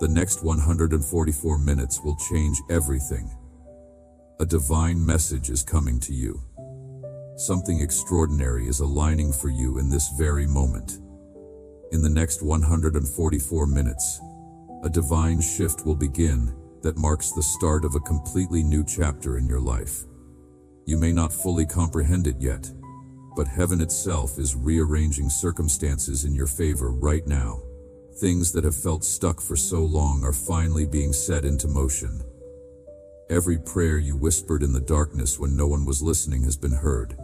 The next 144 minutes will change everything. A divine message is coming to you. Something extraordinary is aligning for you in this very moment. In the next 144 minutes, a divine shift will begin that marks the start of a completely new chapter in your life. You may not fully comprehend it yet, but heaven itself is rearranging circumstances in your favor right now. Things that have felt stuck for so long are finally being set into motion. Every prayer you whispered in the darkness when no one was listening has been heard.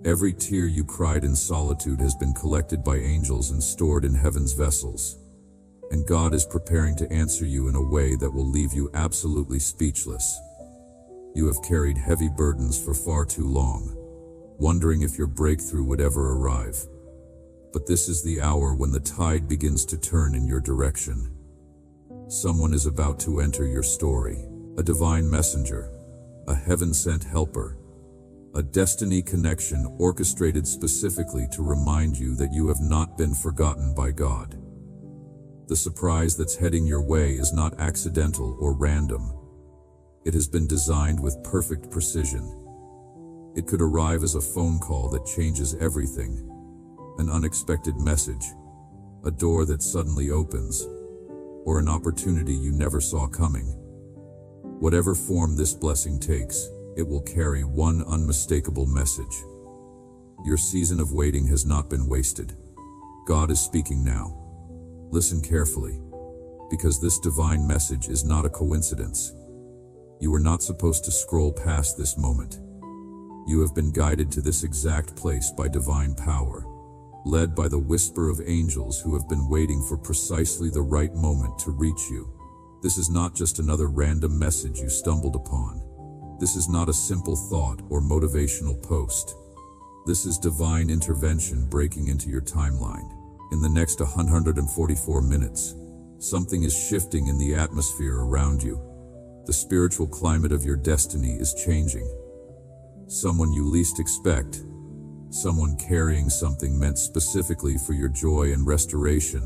Every tear you cried in solitude has been collected by angels and stored in heaven's vessels. And God is preparing to answer you in a way that will leave you absolutely speechless. You have carried heavy burdens for far too long, wondering if your breakthrough would ever arrive. But this is the hour when the tide begins to turn in your direction. Someone is about to enter your story, a divine messenger, a heaven-sent helper, a destiny connection orchestrated specifically to remind you that you have not been forgotten by God. The surprise that's heading your way is not accidental or random. It has been designed with perfect precision. It could arrive as a phone call that changes everything, an unexpected message, a door that suddenly opens, or an opportunity you never saw coming. Whatever form this blessing takes, it will carry one unmistakable message. Your season of waiting has not been wasted. God is speaking now. Listen carefully, because this divine message is not a coincidence. You are not supposed to scroll past this moment. You have been guided to this exact place by divine power, led by the whisper of angels who have been waiting for precisely the right moment to reach you. This is not just another random message you stumbled upon. This is not a simple thought or motivational post. This is divine intervention breaking into your timeline. In the next 144 minutes, something is shifting in the atmosphere around you. The spiritual climate of your destiny is changing. Someone you least expect, someone carrying something meant specifically for your joy and restoration,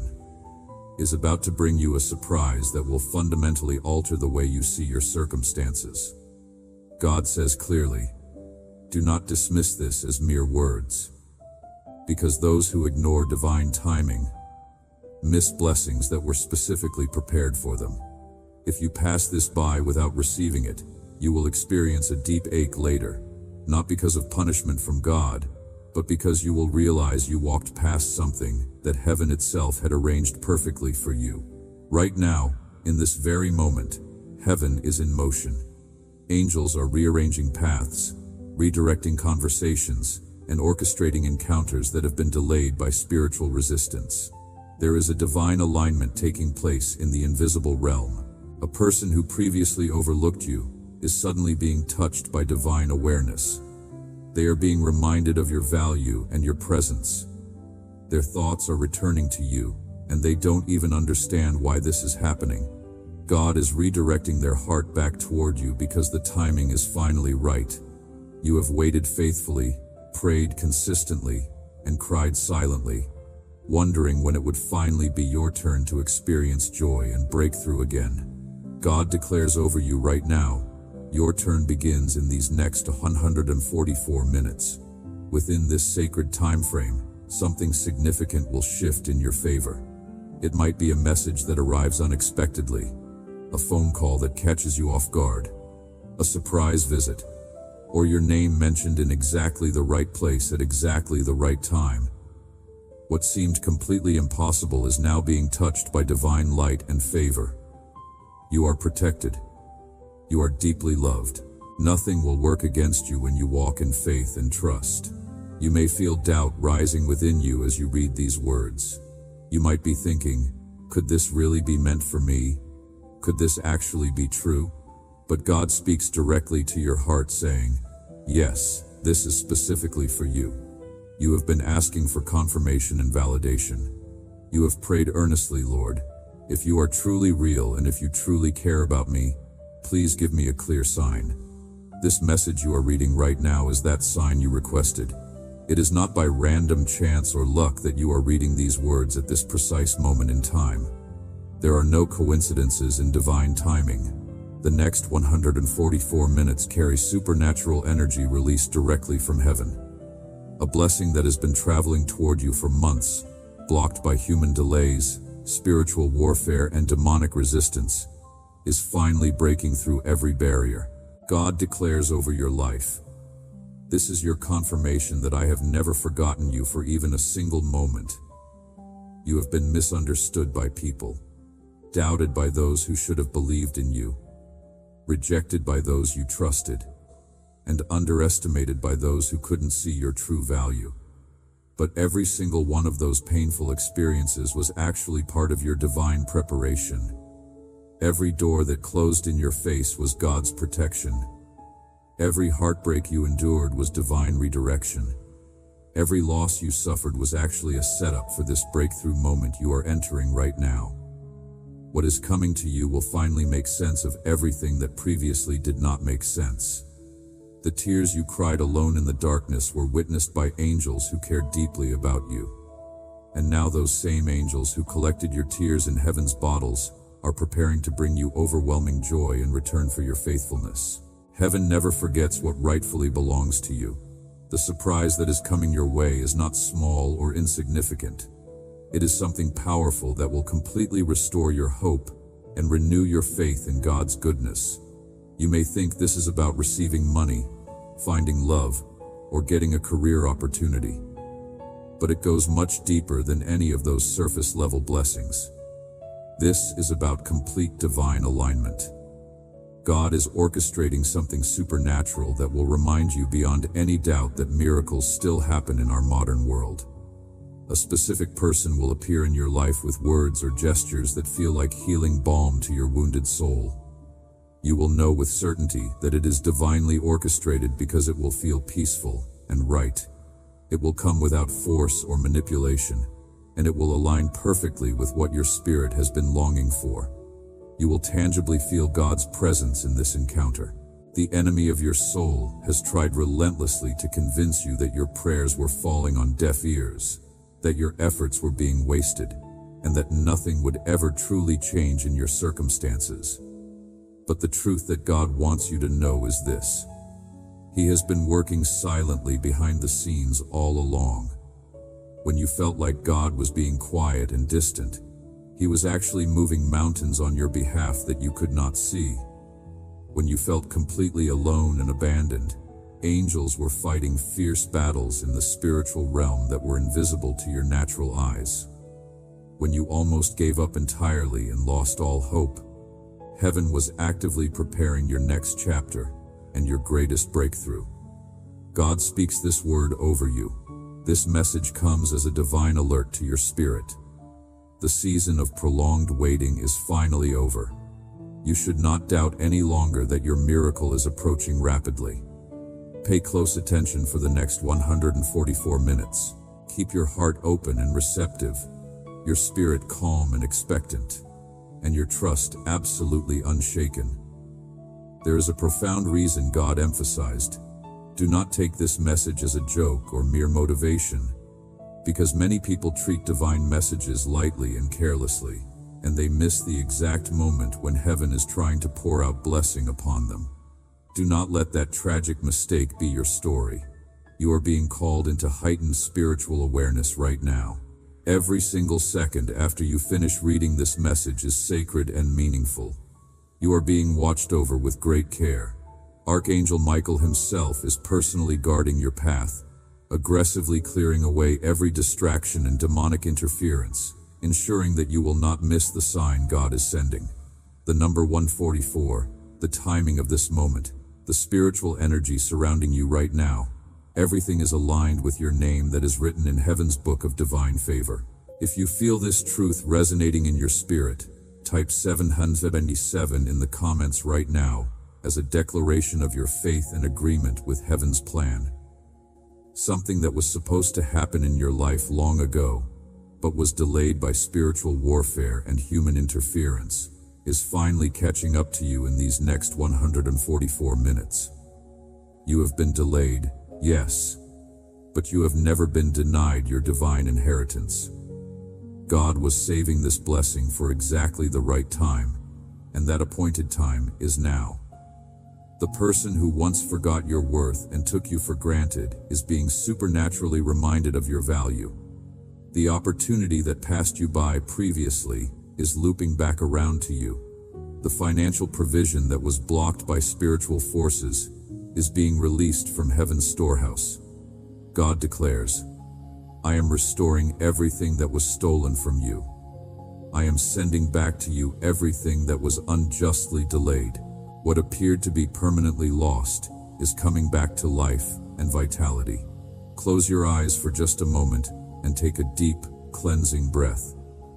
is about to bring you a surprise that will fundamentally alter the way you see your circumstances. God says clearly, do not dismiss this as mere words, because those who ignore divine timing miss blessings that were specifically prepared for them. If you pass this by without receiving it, you will experience a deep ache later, not because of punishment from God, but because you will realize you walked past something that heaven itself had arranged perfectly for you. Right now, in this very moment, heaven is in motion. Angels are rearranging paths, redirecting conversations, and orchestrating encounters that have been delayed by spiritual resistance. There is a divine alignment taking place in the invisible realm. A person who previously overlooked you is suddenly being touched by divine awareness. They are being reminded of your value and your presence. Their thoughts are returning to you, and they don't even understand why this is happening. God is redirecting their heart back toward you because the timing is finally right. You have waited faithfully, prayed consistently, and cried silently, wondering when it would finally be your turn to experience joy and breakthrough again. God declares over you right now, your turn begins in these next 144 minutes. Within this sacred time frame, something significant will shift in your favor. It might be a message that arrives unexpectedly, a phone call that catches you off guard, a surprise visit, or your name mentioned in exactly the right place at exactly the right time. What seemed completely impossible is now being touched by divine light and favor. You are protected. You are deeply loved. Nothing will work against you when you walk in faith and trust. You may feel doubt rising within you as you read these words. You might be thinking, could this really be meant for me? Could this actually be true? But God speaks directly to your heart saying, yes, this is specifically for you. You have been asking for confirmation and validation. You have prayed earnestly, Lord, if you are truly real and if you truly care about me, please give me a clear sign. This message you are reading right now is that sign you requested. It is not by random chance or luck that you are reading these words at this precise moment in time. There are no coincidences in divine timing. The next 144 minutes carry supernatural energy released directly from heaven. A blessing that has been traveling toward you for months, blocked by human delays, spiritual warfare, and demonic resistance, is finally breaking through every barrier. God declares over your life, "This is your confirmation that I have never forgotten you for even a single moment. You have been misunderstood by people, doubted by those who should have believed in you, rejected by those you trusted, and underestimated by those who couldn't see your true value. But every single one of those painful experiences was actually part of your divine preparation. Every door that closed in your face was God's protection. Every heartbreak you endured was divine redirection. Every loss you suffered was actually a setup for this breakthrough moment you are entering right now. What is coming to you will finally make sense of everything that previously did not make sense. The tears you cried alone in the darkness were witnessed by angels who cared deeply about you. And now those same angels who collected your tears in heaven's bottles are preparing to bring you overwhelming joy in return for your faithfulness. Heaven never forgets what rightfully belongs to you. The surprise that is coming your way is not small or insignificant. It is something powerful that will completely restore your hope and renew your faith in God's goodness. You may think this is about receiving money, finding love, or getting a career opportunity. But it goes much deeper than any of those surface-level blessings. This is about complete divine alignment. God is orchestrating something supernatural that will remind you beyond any doubt that miracles still happen in our modern world. A specific person will appear in your life with words or gestures that feel like healing balm to your wounded soul. You will know with certainty that it is divinely orchestrated because it will feel peaceful and right. It will come without force or manipulation, and it will align perfectly with what your spirit has been longing for. You will tangibly feel God's presence in this encounter. The enemy of your soul has tried relentlessly to convince you that your prayers were falling on deaf ears, that your efforts were being wasted, and that nothing would ever truly change in your circumstances. But the truth that God wants you to know is this: He has been working silently behind the scenes all along. When you felt like God was being quiet and distant, He was actually moving mountains on your behalf that you could not see. When you felt completely alone and abandoned, angels were fighting fierce battles in the spiritual realm that were invisible to your natural eyes. When you almost gave up entirely and lost all hope, heaven was actively preparing your next chapter and your greatest breakthrough. God speaks this word over you. This message comes as a divine alert to your spirit. The season of prolonged waiting is finally over. You should not doubt any longer that your miracle is approaching rapidly. Pay close attention for the next 144 minutes. Keep your heart open and receptive, your spirit calm and expectant, and your trust absolutely unshaken. There is a profound reason God emphasized, "Do not take this message as a joke or mere motivation," because many people treat divine messages lightly and carelessly, and they miss the exact moment when heaven is trying to pour out blessing upon them. Do not let that tragic mistake be your story. You are being called into heightened spiritual awareness right now. Every single second after you finish reading this message is sacred and meaningful. You are being watched over with great care. Archangel Michael himself is personally guarding your path, aggressively clearing away every distraction and demonic interference, ensuring that you will not miss the sign God is sending. The number 144, the timing of this moment, the spiritual energy surrounding you right now. Everything is aligned with your name that is written in heaven's book of divine favor. If you feel this truth resonating in your spirit, type 777 in the comments right now as a declaration of your faith and agreement with heaven's plan. Something that was supposed to happen in your life long ago, but was delayed by spiritual warfare and human interference, is finally catching up to you in these next 144 minutes. You have been delayed, yes, but you have never been denied your divine inheritance. God was saving this blessing for exactly the right time, and that appointed time is now. The person who once forgot your worth and took you for granted is being supernaturally reminded of your value. The opportunity that passed you by previously is looping back around to you. The financial provision that was blocked by spiritual forces is being released from heaven's storehouse. God declares, "I am restoring everything that was stolen from you. I am sending back to you everything that was unjustly delayed. What appeared to be permanently lost is coming back to life and vitality." Close your eyes for just a moment and take a deep, cleansing breath.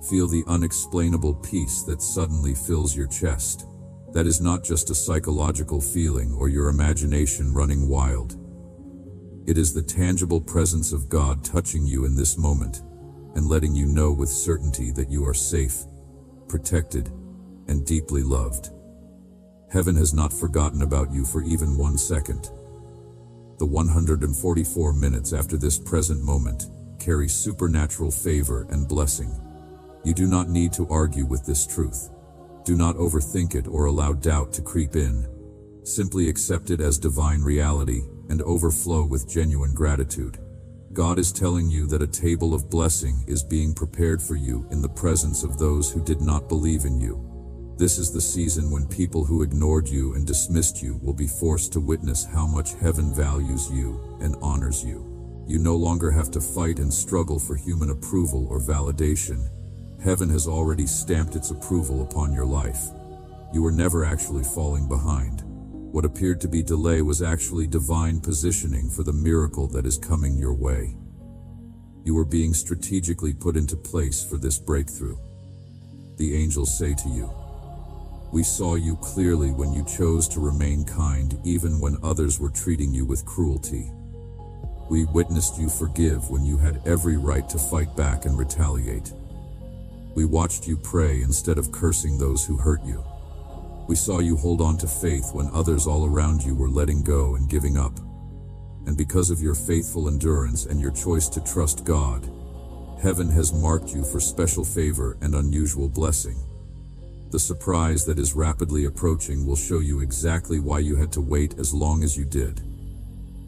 Feel the unexplainable peace that suddenly fills your chest. That is not just a psychological feeling or your imagination running wild. It is the tangible presence of God touching you in this moment and letting you know with certainty that you are safe, protected, and deeply loved. Heaven has not forgotten about you for even 1 second. The 144 minutes after this present moment carry supernatural favor and blessing. You do not need to argue with this truth. Do not overthink it or allow doubt to creep in. Simply accept it as divine reality and overflow with genuine gratitude. God is telling you that a table of blessing is being prepared for you in the presence of those who did not believe in you. This is the season when people who ignored you and dismissed you will be forced to witness how much heaven values you and honors you. You no longer have to fight and struggle for human approval or validation. Heaven has already stamped its approval upon your life. You were never actually falling behind. What appeared to be delay was actually divine positioning for the miracle that is coming your way. You are being strategically put into place for this breakthrough. The angels say to you, "We saw you clearly when you chose to remain kind even when others were treating you with cruelty. We witnessed you forgive when you had every right to fight back and retaliate. We watched you pray instead of cursing those who hurt you. We saw you hold on to faith when others all around you were letting go and giving up. And because of your faithful endurance and your choice to trust God, heaven has marked you for special favor and unusual blessing. The surprise that is rapidly approaching will show you exactly why you had to wait as long as you did.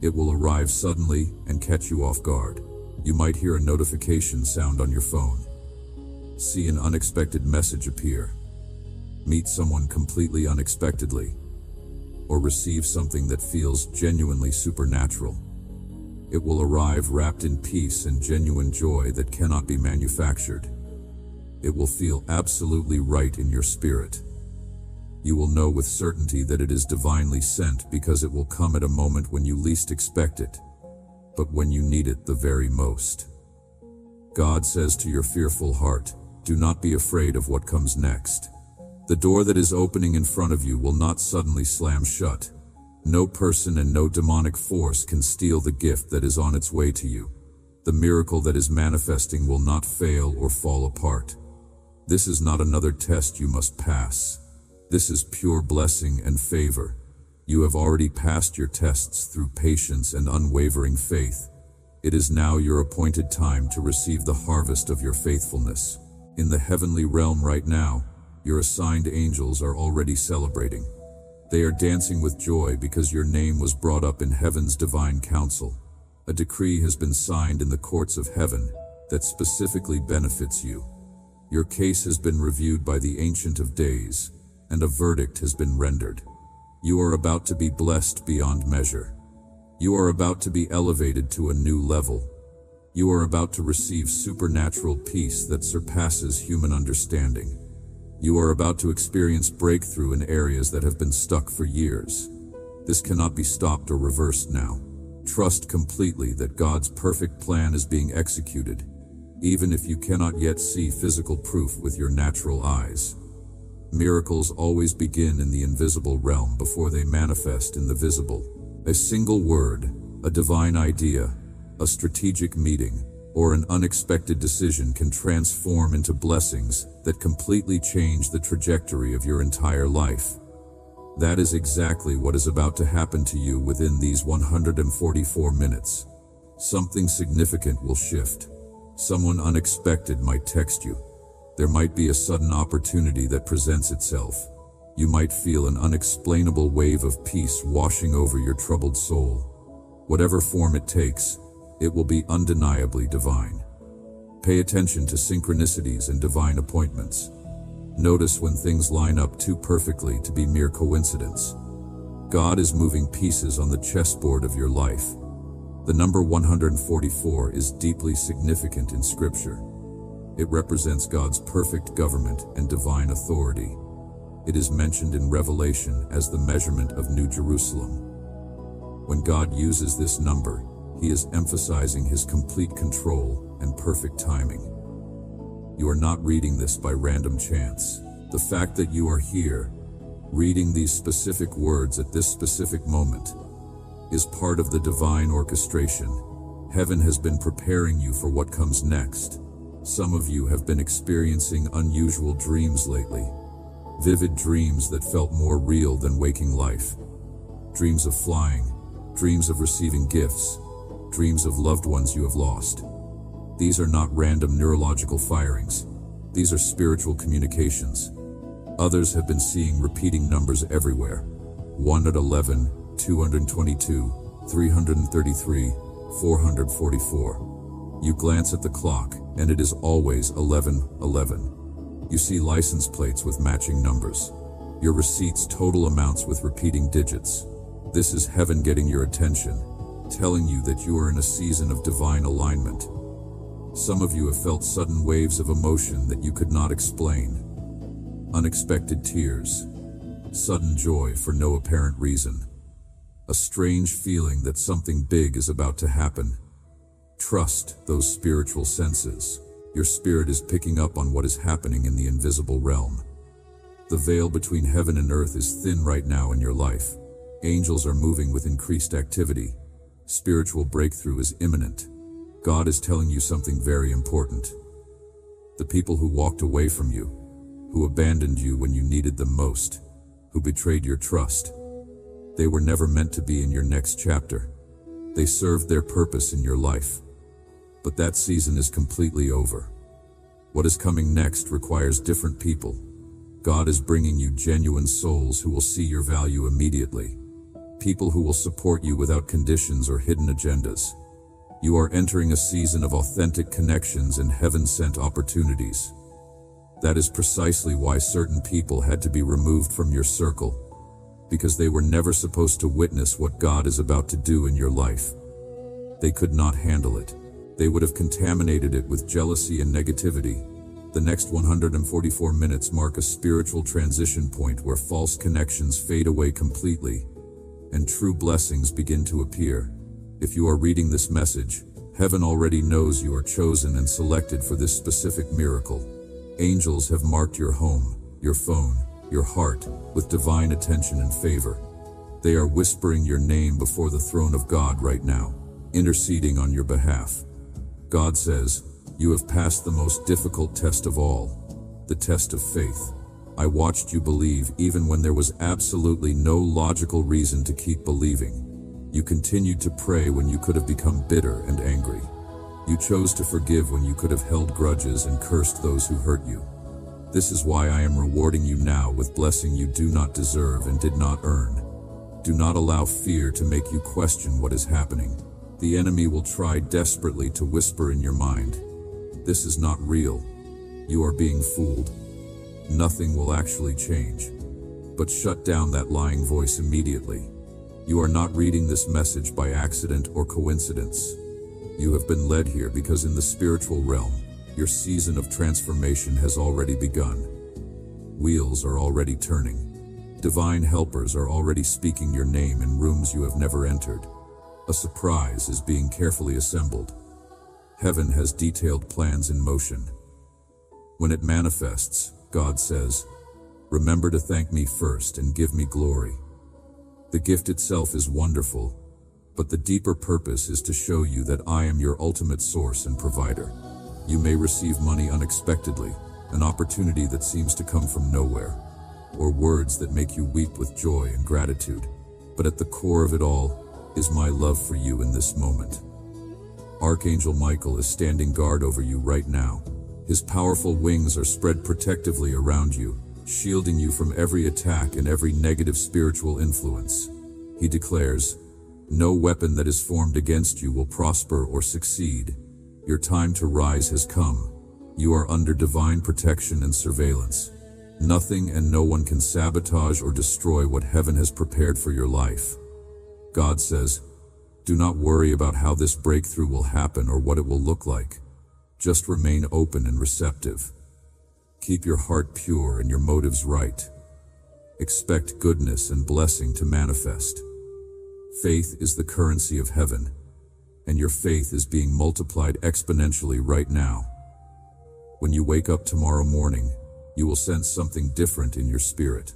It will arrive suddenly and catch you off guard. You might hear a notification sound on your phone, see an unexpected message appear, meet someone completely unexpectedly, or receive something that feels genuinely supernatural. It will arrive wrapped in peace and genuine joy that cannot be manufactured. It will feel absolutely right in your spirit. You will know with certainty that it is divinely sent because it will come at a moment when you least expect it, but when you need it the very most. God says to your fearful heart, "Do not be afraid of what comes next." The door that is opening in front of you will not suddenly slam shut. No person and no demonic force can steal the gift that is on its way to you. The miracle that is manifesting will not fail or fall apart. This is not another test you must pass. This is pure blessing and favor. You have already passed your tests through patience and unwavering faith. It is now your appointed time to receive the harvest of your faithfulness. In the heavenly realm right now, your assigned angels are already celebrating. They are dancing with joy because your name was brought up in heaven's divine council. A decree has been signed in the courts of heaven that specifically benefits you. Your case has been reviewed by the Ancient of Days, and a verdict has been rendered. You are about to be blessed beyond measure. You are about to be elevated to a new level. You are about to receive supernatural peace that surpasses human understanding. You are about to experience breakthrough in areas that have been stuck for years. This cannot be stopped or reversed now. Trust completely that God's perfect plan is being executed, even if you cannot yet see physical proof with your natural eyes. Miracles always begin in the invisible realm before they manifest in the visible. A single word, a divine idea, a strategic meeting, or an unexpected decision can transform into blessings that completely change the trajectory of your entire life. That is exactly what is about to happen to you within these 144 minutes. Something significant will shift. Someone unexpected might text you. There might be a sudden opportunity that presents itself. You might feel an unexplainable wave of peace washing over your troubled soul. Whatever form it takes, it will be undeniably divine. Pay attention to synchronicities and divine appointments. Notice when things line up too perfectly to be mere coincidence. God is moving pieces on the chessboard of your life. The number 144 is deeply significant in Scripture. It represents God's perfect government and divine authority. It is mentioned in Revelation as the measurement of New Jerusalem. When God uses this number, He is emphasizing His complete control and perfect timing. You are not reading this by random chance. The fact that you are here, reading these specific words at this specific moment, is part of the divine orchestration. Heaven has been preparing you for what comes next. Some of you have been experiencing unusual dreams lately. Vivid dreams that felt more real than waking life. Dreams of flying, dreams of receiving gifts, dreams of loved ones you have lost. These are not random neurological firings. These are spiritual communications. Others have been seeing repeating numbers everywhere. 1 at 11, 222, 333, 444. You glance at the clock, and it is always 11:11. You see license plates with matching numbers. Your receipts total amounts with repeating digits. This is heaven getting your attention, telling you that you are in a season of divine alignment. Some of you have felt sudden waves of emotion that you could not explain. Unexpected tears, sudden joy for no apparent reason. A strange feeling that something big is about to happen. Trust those spiritual senses. Your spirit is picking up on what is happening in the invisible realm. The veil between heaven and earth is thin right now in your life. Angels are moving with increased activity. Spiritual breakthrough is imminent. God is telling you something very important. The people who walked away from you, who abandoned you when you needed them most, who betrayed your trust, they were never meant to be in your next chapter. They served their purpose in your life. But that season is completely over. What is coming next requires different people. God is bringing you genuine souls who will see your value immediately. People who will support you without conditions or hidden agendas. You are entering a season of authentic connections and heaven-sent opportunities. That is precisely why certain people had to be removed from your circle, because they were never supposed to witness what God is about to do in your life. They could not handle it. They would have contaminated it with jealousy and negativity. The next 144 minutes mark a spiritual transition point where false connections fade away completely, and true blessings begin to appear. If you are reading this message, heaven already knows you are chosen and selected for this specific miracle. Angels have marked your home, your phone, your heart with divine attention and favor. They are whispering your name before the throne of God right now, interceding on your behalf. God says, you have passed the most difficult test of all, the test of faith. I watched you believe even when there was absolutely no logical reason to keep believing. You continued to pray when you could have become bitter and angry. You chose to forgive when you could have held grudges and cursed those who hurt you. This is why I am rewarding you now with blessing you do not deserve and did not earn. Do not allow fear to make you question what is happening. The enemy will try desperately to whisper in your mind, "This is not real. You are being fooled. Nothing will actually change." But shut down that lying voice immediately. You are not reading this message by accident or coincidence. You have been led here because in the spiritual realm, your season of transformation has already begun. Wheels are already turning. Divine helpers are already speaking your name in rooms you have never entered. A surprise is being carefully assembled. Heaven has detailed plans in motion. When it manifests, God says, "Remember to thank me first and give me glory." The gift itself is wonderful, but the deeper purpose is to show you that I am your ultimate source and provider. You may receive money unexpectedly, an opportunity that seems to come from nowhere, or words that make you weep with joy and gratitude. But at the core of it all is my love for you in this moment. Archangel Michael is standing guard over you right now. His powerful wings are spread protectively around you, shielding you from every attack and every negative spiritual influence. He declares, "No weapon that is formed against you will prosper or succeed. Your time to rise has come. You are under divine protection and surveillance. Nothing and no one can sabotage or destroy what heaven has prepared for your life." God says, "Do not worry about how this breakthrough will happen or what it will look like. Just remain open and receptive. Keep your heart pure and your motives right. Expect goodness and blessing to manifest. Faith is the currency of heaven, and your faith is being multiplied exponentially right now. When you wake up tomorrow morning, you will sense something different in your spirit.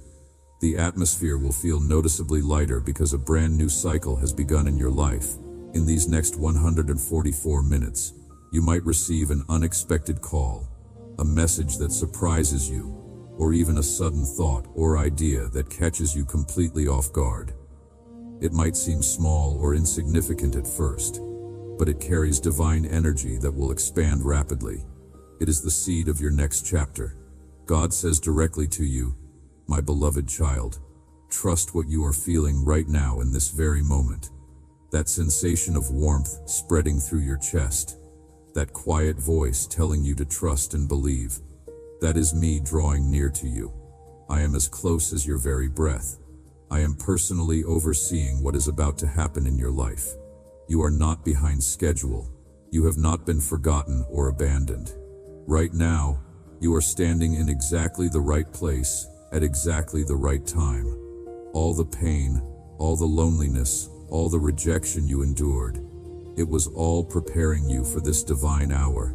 The atmosphere will feel noticeably lighter because a brand new cycle has begun in your life. In these next 144 minutes, you might receive an unexpected call, a message that surprises you, or even a sudden thought or idea that catches you completely off guard. It might seem small or insignificant at first, but it carries divine energy that will expand rapidly. It is the seed of your next chapter. God says directly to you, "My beloved child, trust what you are feeling right now in this very moment. That sensation of warmth spreading through your chest, that quiet voice telling you to trust and believe, that is me drawing near to you. I am as close as your very breath. I am personally overseeing what is about to happen in your life. You are not behind schedule. You have not been forgotten or abandoned. Right now, you are standing in exactly the right place at exactly the right time. All the pain, all the loneliness, all the rejection you endured, it was all preparing you for this divine hour.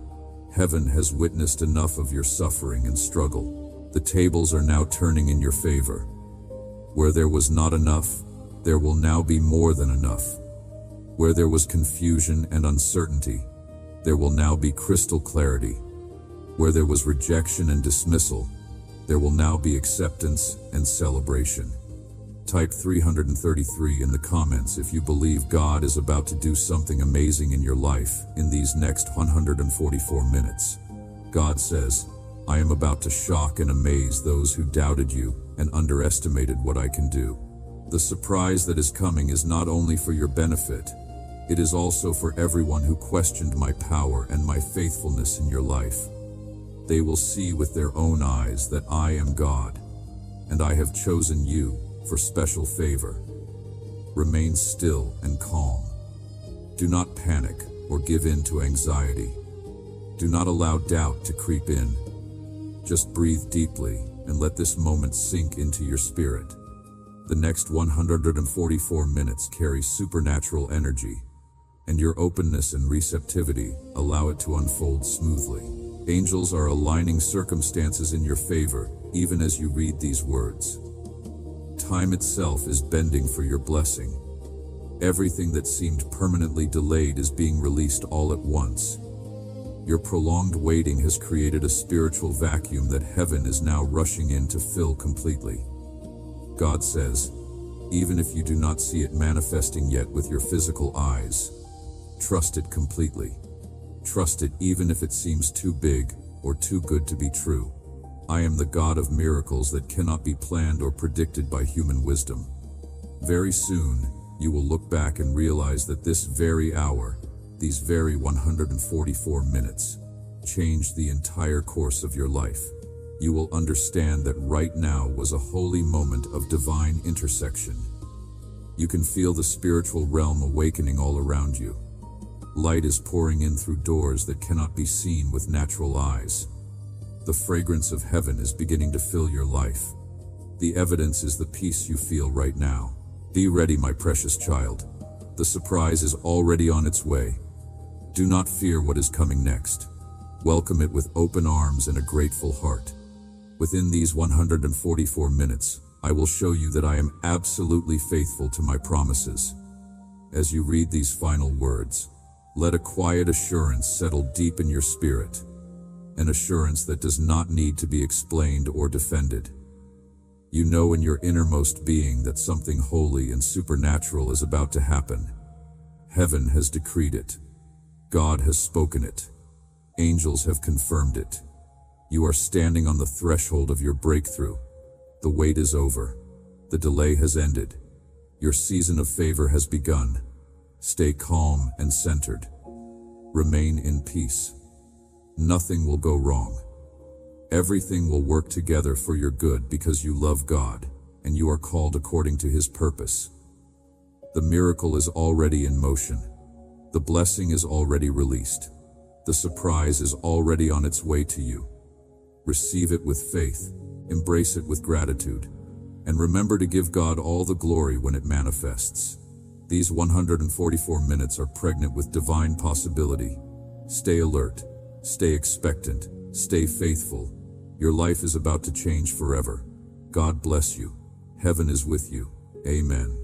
Heaven has witnessed enough of your suffering and struggle. The tables are now turning in your favor. Where there was not enough, there will now be more than enough. Where there was confusion and uncertainty, there will now be crystal clarity. Where there was rejection and dismissal, there will now be acceptance and celebration. Type 333 in the comments if you believe God is about to do something amazing in your life in these next 144 minutes. God says, "I am about to shock and amaze those who doubted you and underestimated what I can do." The surprise that is coming is not only for your benefit, it is also for everyone who questioned my power and my faithfulness in your life. They will see with their own eyes that I am God, and I have chosen you for special favor. Remain still and calm. Do not panic or give in to anxiety. Do not allow doubt to creep in. Just breathe deeply and let this moment sink into your spirit. The next 144 minutes carry supernatural energy, and your openness and receptivity allow it to unfold smoothly. Angels are aligning circumstances in your favor, even as you read these words. Time itself is bending for your blessing. Everything that seemed permanently delayed is being released all at once. Your prolonged waiting has created a spiritual vacuum that heaven is now rushing in to fill completely. God says, even if you do not see it manifesting yet with your physical eyes, trust it completely. Trust it even if it seems too big or too good to be true. I am the God of miracles that cannot be planned or predicted by human wisdom. Very soon, you will look back and realize that this very hour, these very 144 minutes, changed the entire course of your life. You will understand that right now was a holy moment of divine intersection. You can feel the spiritual realm awakening all around you. Light is pouring in through doors that cannot be seen with natural eyes. The fragrance of heaven is beginning to fill your life. The evidence is the peace you feel right now. Be ready, my precious child. The surprise is already on its way. Do not fear what is coming next. Welcome it with open arms and a grateful heart. Within these 144 minutes, I will show you that I am absolutely faithful to my promises. As you read these final words, let a quiet assurance settle deep in your spirit, an assurance that does not need to be explained or defended. You know in your innermost being that something holy and supernatural is about to happen. Heaven has decreed it. God has spoken it. Angels have confirmed it. You are standing on the threshold of your breakthrough. The wait is over. The delay has ended. Your season of favor has begun. Stay calm and centered. Remain in peace. Nothing will go wrong. Everything will work together for your good because you love God and you are called according to His purpose. The miracle is already in motion. The blessing is already released. The surprise is already on its way to you. Receive it with faith, embrace it with gratitude, and remember to give God all the glory when it manifests. These 144 minutes are pregnant with divine possibility. Stay alert, stay expectant, stay faithful. Your life is about to change forever. God bless you. Heaven is with you. Amen.